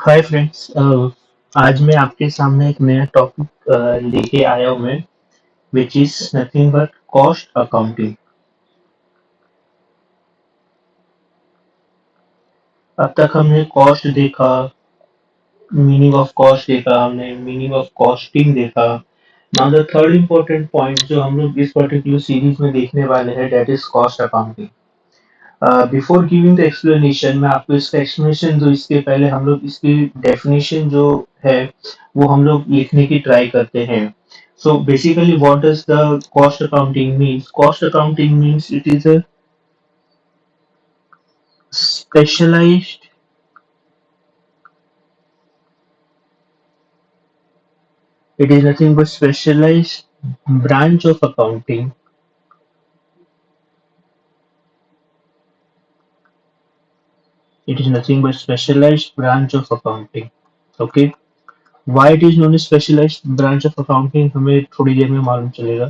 Hi friends. आज मैं आपके सामने एक नया टॉपिक लेके आया हूँ मैं, which is nothing but cost accounting. अब तक हमने कॉस्ट देखा, मीनिंग ऑफ कॉस्ट देखा, हमने मीनिंग ऑफ कॉस्टिंग देखा। Now the third important point जो हम लोग इस पर्टिकुलर सीरीज में देखने वाले हैं, that is cost accounting. Before giving the explanation, मैं आपको इसका एक्सप्लेनेशन दूं इसके पहले हम लोग इसकी डेफिनेशन जो है वो हम लोग लिखने की ट्राई करते हैं। So basically, what does the cost accounting means? Cost accounting means it is a specialized, it is nothing but specialized branch of accounting. It is nothing but specialized branch of accounting. Okay. Why it is known as specialized branch of accounting हमें थोड़ी देर में मालूम चलेगा.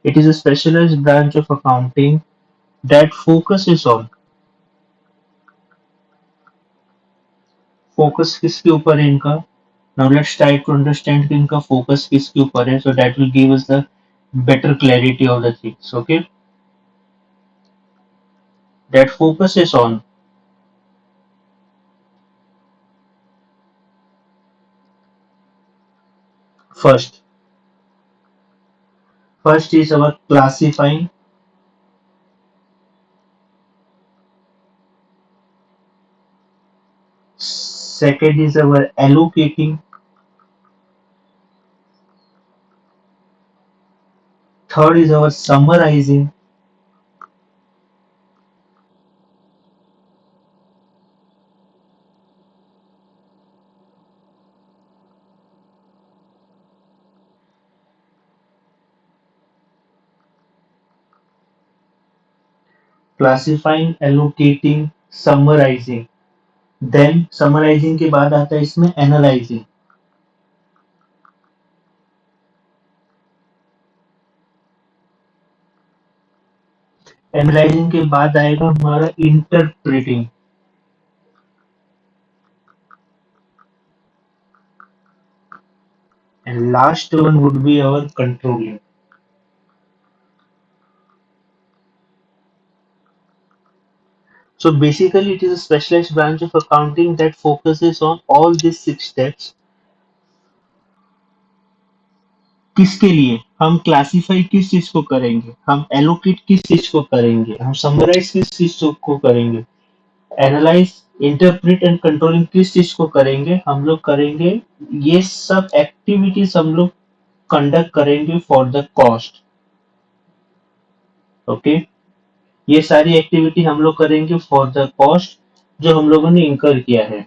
It is a specialized branch of accounting that focuses on, focus किसके ऊपर है इनका. Now let's try to understand कि इनका फोकस किसके ऊपर है, so that will give us the better clarity of the things. Okay, that focuses on, first first is our classifying, second is our allocating, third is our summarizing, classifying, allocating, summarizing. Then summarizing के बाद आता है इसमें analysing. Analysing के बाद आएगा हमारा interpreting. And last one would be our controlling. So basically, it is a specialized branch of accounting that focuses on all these six steps. किसके लिए? हम क्लासिफाई किस चीज को करेंगे, हम एलोकेट किस चीज को करेंगे, हम समराइज किस चीज को करेंगे, एनालाइज, इंटरप्रेट एंड कंट्रोलिंग किस चीज को करेंगे, हम लोग करेंगे. ये सब एक्टिविटीज हम लोग कंडक्ट करेंगे फॉर द कॉस्ट. ओके, ये सारी एक्टिविटी हम लोग करेंगे फॉर द कॉस्ट जो हम लोगों ने इंकर किया है.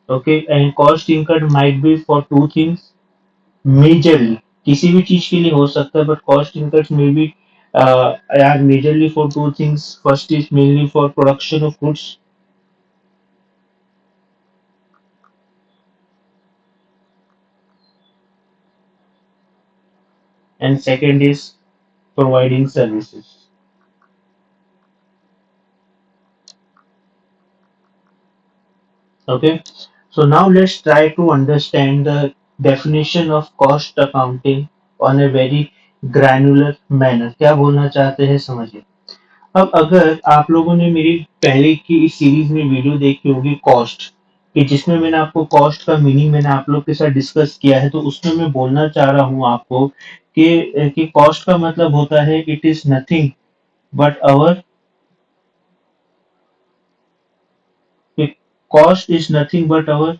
Okay, and cost incurred might be for two things majorly. किसी भी चीज के लिए हो सकता है, बट कॉस्ट इनकट्स में भी are majorly for two things. First is mainly for production of goods, and second is providing services. Okay, so now let's try to understand the definition of cost accounting on a very granular manner. क्या बोलना चाहते हैं समझिए. अब अगर आप लोगों ने मेरी पहले की इस सीरीज में वीडियो देखी होगी कॉस्ट कि जिसमें मैंने आपको कॉस्ट का मीनिंग मैंने आप लोग के साथ डिस्कस किया है, तो उसमें मैं बोलना चाह रहा हूं आपको कि कॉस्ट का मतलब होता है it is nothing but our, cost is nothing but our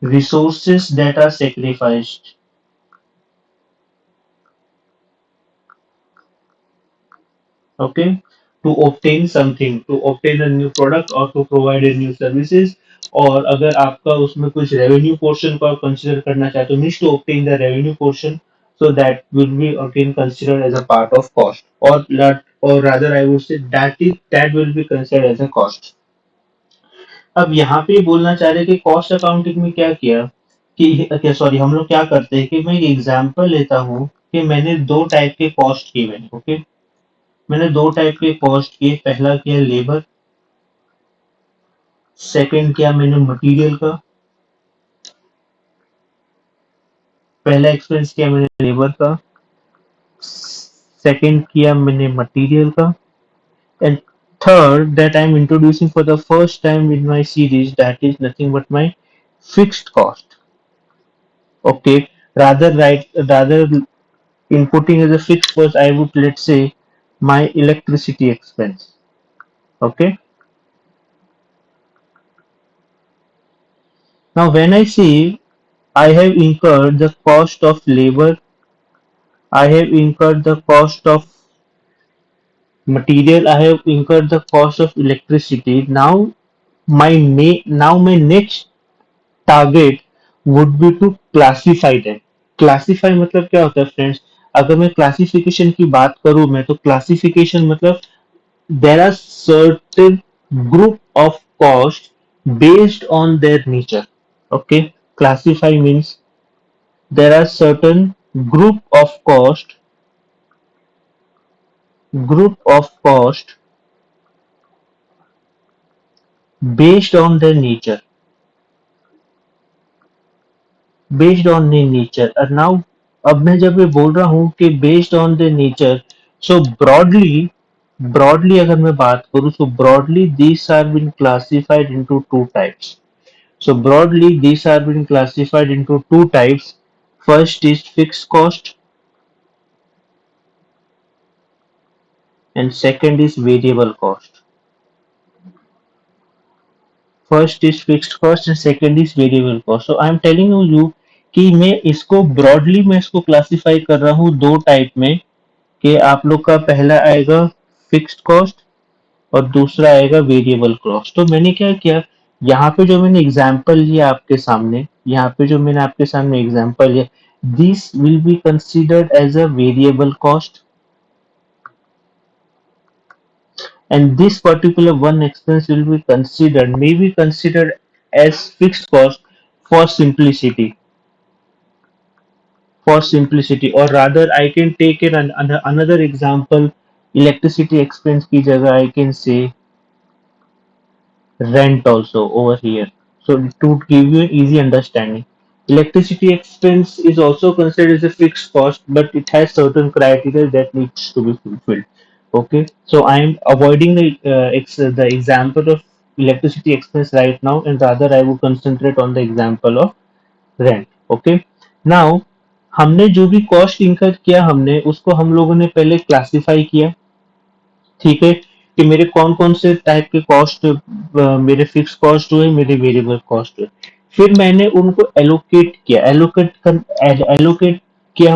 resources that are sacrificed. Okay, to obtain something, to obtain a new product or to provide a new services. और अगर आपका उसमें कुछ रेवेन्यू पोर्शन को आप consider करना चाहते हो, means to obtain the revenue portion, so that will be again considered as a part of cost, or rather I would say that will be considered as a cost. अब यहाँ पे बोलना चाह रहे हैं कि कॉस्ट अकाउंटिंग में क्या किया कि क्या, सॉरी, हम लोग क्या करते हैं कि मैं एक एग्जांपल लेता हूँ कि मैंने दो टाइप के कॉस्ट किए मैंने. ओके, मैंने दो टाइप के कॉस्ट किए. पहला किया लेबर सेकंड किया मैंने मटेरियल का, पहला एक्सपेंस किया मैंने लेबर का, सेकंड किया मैंने मटेरियल का, and third that I'm introducing for the first time in my series, that is nothing but my fixed cost. Okay, rather inputting as a fixed cost, I would, let's say, my electricity expense. Okay, now when I say I have incurred the cost of labor, I have incurred the cost of material, I have incurred the cost of electricity. Now my next target would be to classify them. Classify मतलब क्या होता है friends? अगर मैं classification की बात करूं, मैं तो क्लासिफिकेशन मतलब there are certain group of cost based on their nature. Okay, classify means there are certain group of cost group of cost based on their nature, based on the nature. और now अब मैं जब ये बोल रहा हूँ कि based on the nature, so broadly अगर मैं बात करूँ, so broadly this are been classified into two types. So broadly these are being classified into two types. First is fixed cost and second is variable cost. First is fixed cost and second is variable cost. So I am telling you कि मैं इसको broadly मैं इसको classify कर रहा हूँ दो type में, कि आप लोग का पहला आएगा फिक्स्ड कॉस्ट और दूसरा आएगा वेरिएबल कॉस्ट. तो मैंने क्या किया, यहाँ पे जो मैंने एग्जांपल लिया आपके सामने, यहाँ पे जो मैंने आपके सामने एग्जांपल लिया, this will be considered as a variable cost and this particular one expense will be considered, may be considered as fixed cost for simplicity. Or rather I can take it another example, electricity expense की जगह I can say rent also over here. So to give you an easy understanding, electricity expense is also considered as a fixed cost, but it has certain criteria that needs to be fulfilled. Okay, so I am avoiding the example of electricity expense right now, and rather I would concentrate on the example of rent. Okay, now हमने जो भी cost incur किया, हमने उसको हम लोगों ने पहले क्लासिफाई किया. ठीक है, कि मेरे कौन कौन से टाइप के कॉस्ट, मेरे फिक्स कॉस्ट हुए, मेरे वेरिएबल कॉस्ट हुए. फिर मैंने उनको एलोकेट किया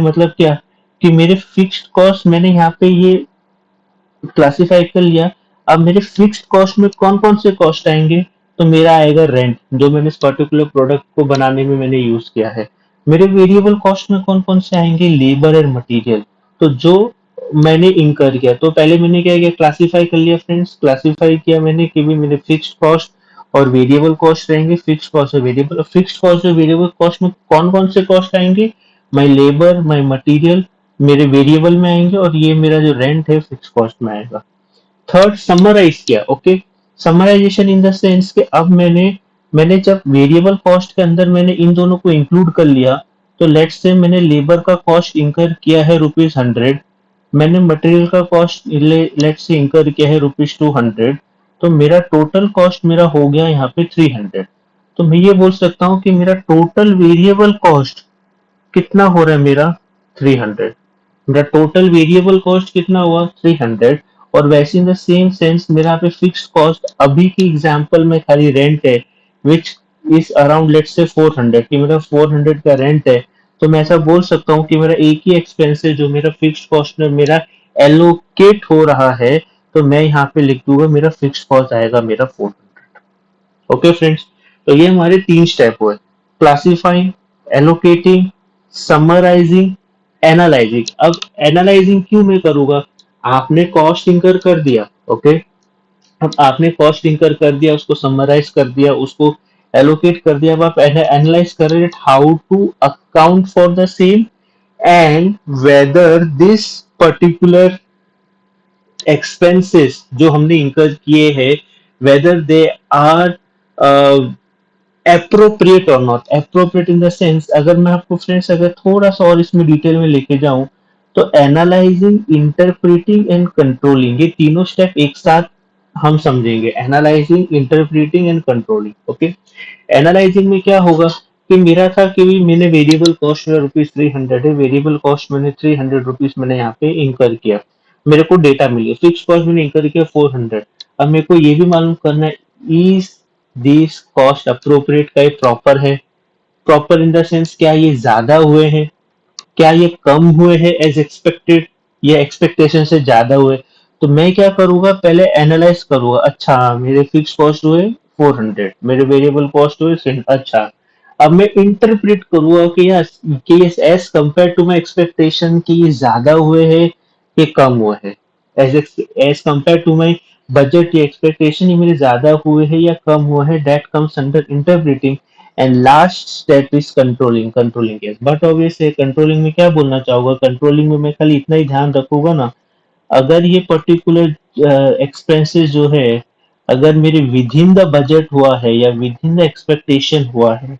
मतलब क्या, कि मेरे फिक्स्ड कॉस्ट मैंने यहाँ पे ये क्लासिफाई कर लिया. अब मेरे फिक्स्ड कॉस्ट में कौन कौन से कॉस्ट आएंगे, तो मेरा आएगा रेंट, जो मैंने इस पर्टिकुलर प्रोडक्ट को बनाने में मैंने यूज किया है. मेरे वेरिएबल कॉस्ट में कौन कौन से आएंगे, लेबर एंड मटेरियल. तो जो मैंने इंकर किया, तो पहले मैंने क्या किया, क्लासिफाई कर लिया फ्रेंड्स. क्लासिफाई किया मैंने कि भी मेरे फिक्स्ड कॉस्ट और वेरिएबल कॉस्ट रहेंगे. फिक्स्ड कॉस्ट और वेरिएबल, फिक्स्ड कॉस्ट और वेरिएबल कॉस्ट में कौन कौन से कॉस्ट आएंगे, माई लेबर, माई मटीरियल मेरे वेरिएबल में आएंगे, और ये मेरा जो रेंट है फिक्स कॉस्ट में आएगा. थर्ड समराइज किया. Okay, summarisation in the sense कि अब मैंने जब वेरिएबल कॉस्ट के अंदर मैंने इन दोनों को इंक्लूड कर लिया, तो लेट्स से मैंने लेबर का कॉस्ट इंकर किया है ₹100, मैंने मटेरियल का कॉस्ट लेट्स से इंकर किया है ₹200, तो मेरा टोटल कॉस्ट मेरा हो गया यहाँ पे 300. तो मैं ये बोल सकता हूँ कि मेरा टोटल वेरिएबल कॉस्ट कितना हो रहा है, मेरा 300. मेरा टोटल वेरिएबल कॉस्ट कितना हुआ, 300. और वैसे इन द सेम सेंस मेरा यहाँ पे फिक्स्ड कॉस्ट अभी की एग्जांपल में खाली रेंट है, which is around let's say 400, कि मेरा 400 का रेंट है. तो मैं ऐसा बोल सकता हूँ कि मेरा एक ही एक्सपेंस है जो मेरा फिक्स्ड कॉस्ट में मेरा एलोकेट हो रहा है, तो मैं यहाँ पे लिख दूंगा मेरा फिक्स्ड कॉस्ट आएगा मेरा 400. ओके फ्रेंड्स, तो ये हमारे तीन स्टेप हुए, क्लासिफाइंग, एलोकेटिंग, समराइजिंग, एनालाइजिंग. अब एनालाइजिंग क्यों मैं करूंगा, आपने कॉस्ट इंकर कर दिया. ओके, अब आपने कॉस्ट इंकर कर दिया, उसको समराइज कर दिया, उसको एलोकेट कर दिया. अब आप एनालाइज कर रहे हैं how to account for the same, and whether this particular expenses जो हमने इंकर किए हैं, वेदर दे आर एप्रोप्रिएट और not appropriate in the sense, अगर मैं आपको फ्रेंड्स अगर थोड़ा सा और इसमें डिटेल में लेके जाऊं, तो एनालाइजिंग, इंटरप्रेटिंग एंड कंट्रोलिंग, ये तीनों स्टेप एक साथ हम समझेंगे। Analysing, interpreting and controlling. Okay, analysing में क्या होगा कि मेरा था कि भी मैंने वेरिएबल कॉस्ट मेरा ₹300 है, वेरिएबल कॉस्ट मैंने ₹300 मैंने यहाँ पे इंकर किया, मेरे को डेटा मिली, फिक्स कॉस्ट मैंने इंकर किया 400। अब मेरे को ये भी मालूम करना है, इज दिस कॉस्ट अप्रोप्रिएट का ये प्रॉपर है, प्रॉपर इन द सेंस क्या ये ज्यादा हुए हैं, क्या ये कम हुए हैं एज एक्सपेक्टेड, या एक्सपेक्टेशन से ज्यादा हुए। तो मैं क्या करूंगा, पहले एनालाइज करूंगा, अच्छा मेरे फिक्स कॉस्ट हुए 400, मेरे वेरिएबल कॉस्ट हुए 300, अच्छा अब मैं इंटरप्रेट करूंगा कि yes as compare to my expectation कि ये ज्यादा हुए हैं ये कम हुए हैं, as as compare to my budget या एक्सपेक्टेशन ये मेरे ज्यादा हुए हैं या कम हुए हैं, that comes under interpreting. And last step is controlling. Controlling yes, but obviously controlling में क्या बोलना चाहूंगा, कंट्रोलिंग में मैं खाली इतना ही ध्यान रखूंगा ना, अगर ये पर्टिकुलर एक्सपेंसेस जो है अगर मेरे विद इन द बजट हुआ है या विद इन द एक्सपेक्टेशन हुआ है,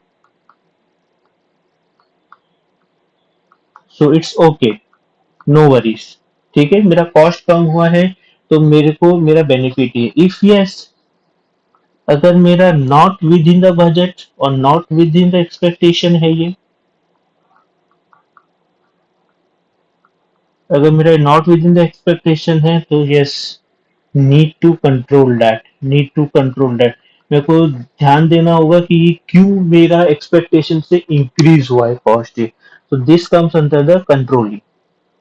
so it's okay, no worries. ठीक है, मेरा कॉस्ट कम हुआ है तो मेरे को मेरा बेनिफिट है। इफ यस, अगर मेरा not within the budget और not within the expectation है ये, अगर मेरा not within the expectation है तो yes, need to control that, need to control that. मेरे को ध्यान देना होगा कि ये क्यों मेरा एक्सपेक्टेशन से इंक्रीज हुआ है कॉस्ट ये, so this comes under the controlling.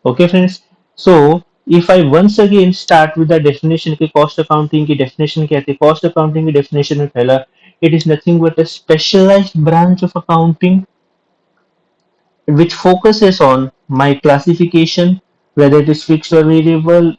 Okay friends, so if I once again start with the definition की cost accounting की definition क्या थी, cost accounting की definition में पहला, it is nothing but a specialized branch of accounting which focuses on my classification, whether it is fixed or variable.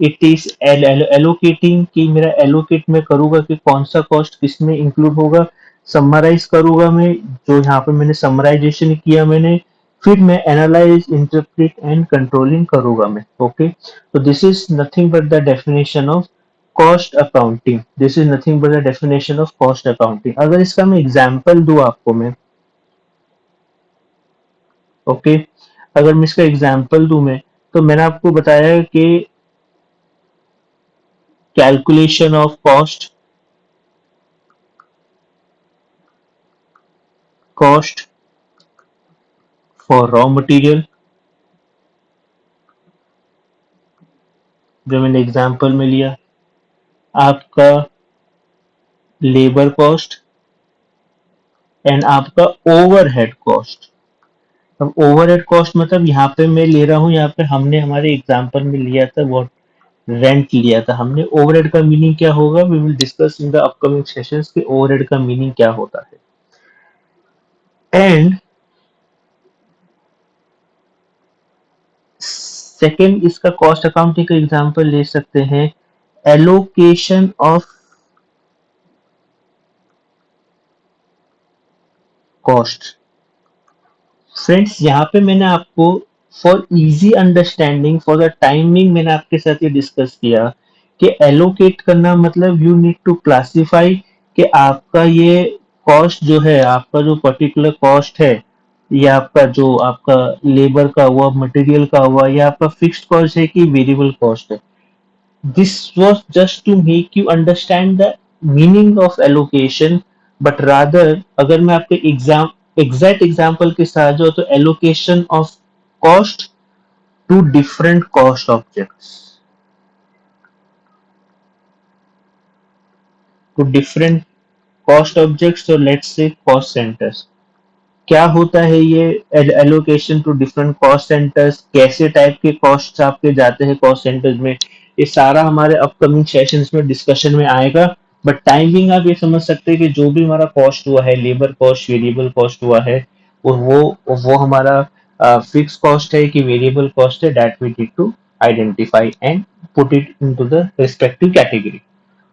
It is allocating कि मेरा allocate मैं करूँगा कि कौन सा cost किस में include होगा, summarize करूँगा मैं, जो यहाँ पे मैंने summarization किया मैंने, फिर मैं analyze, interpret and controlling करूँगा मैं। Okay, so this is nothing but the definition of cost accounting. This is nothing but the definition of cost accounting. अगर इसका मैं example दूँ आपको मैं, ओके, अगर मैं इसका एग्जांपल दूं मैं, तो मैंने आपको बताया है कि calculation of cost, cost for raw material, जो मैंने एग्जांपल में लिया, आपका लेबर कॉस्ट एंड आपका ओवरहेड कॉस्ट। अब ओवरहेड कॉस्ट मतलब यहाँ पे मैं ले रहा हूँ, यहाँ पे हमने हमारे एग्जांपल में लिया था व्हाट, रेंट लिया था हमने। ओवरहेड का मीनिंग क्या होगा, we will discuss in the upcoming sessions कि ओवरहेड का मीनिंग क्या होता है। एंड सेकेंड, इसका कॉस्ट अकाउंटिंग का एग्जांपल ले सकते हैं, एलोकेशन ऑफ कॉस्ट। फ्रेंड्स यहाँ पे मैंने आपको for easy understanding for the timing मैंने आपके साथ ये डिस्कस किया कि एलोकेट करना मतलब यू नीड टू क्लासिफाई कि आपका ये कॉस्ट जो है, आपका जो पर्टिकुलर कॉस्ट है, या आपका जो आपका लेबर का हुआ, मटेरियल का हुआ, या आपका फिक्स्ड कॉस्ट है कि वेरिएबल कॉस्ट है। This was just to make you understand the meaning of allocation, but rather अगर मैं आपके एग्जैक्ट एग्जाम्पल के साथ जो, तो allocation of cost to different cost objects, to different cost objects, और लेट्स से कॉस्ट सेंटर्स। क्या होता है ये allocation to different cost centres, कैसे टाइप के कॉस्ट आपके जाते हैं कॉस्ट सेंटर्स में, ये सारा हमारे अपकमिंग सेशंस में डिस्कशन में आएगा। बट टाइमिंग आप ये समझ सकते हैं कि जो भी हमारा कॉस्ट हुआ है, लेबर कॉस्ट, वेरिएबल कॉस्ट हुआ है, और वो हमारा फिक्स कॉस्ट है कि वेरिएबल कॉस्ट है, that we need to identify and put it into the respective category.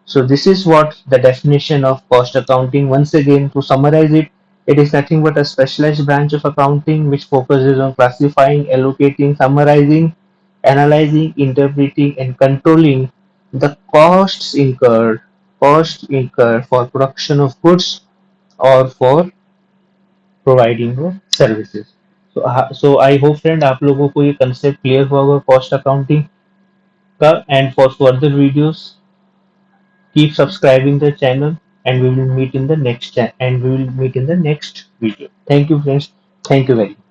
So this is what the definition of cost accounting. Once again, to summarize it, it is nothing but a specialized branch of accounting which focuses on classifying, allocating, summarizing, analyzing, interpreting, and controlling the costs incurred. cost incurred for production of goods or for providing the services. So I hope friend आप लोगों को ये concept clear हुआ होगा cost accounting का, and for further videos keep subscribing the channel, and we will meet in the next video. Thank you friends. Thank you very much.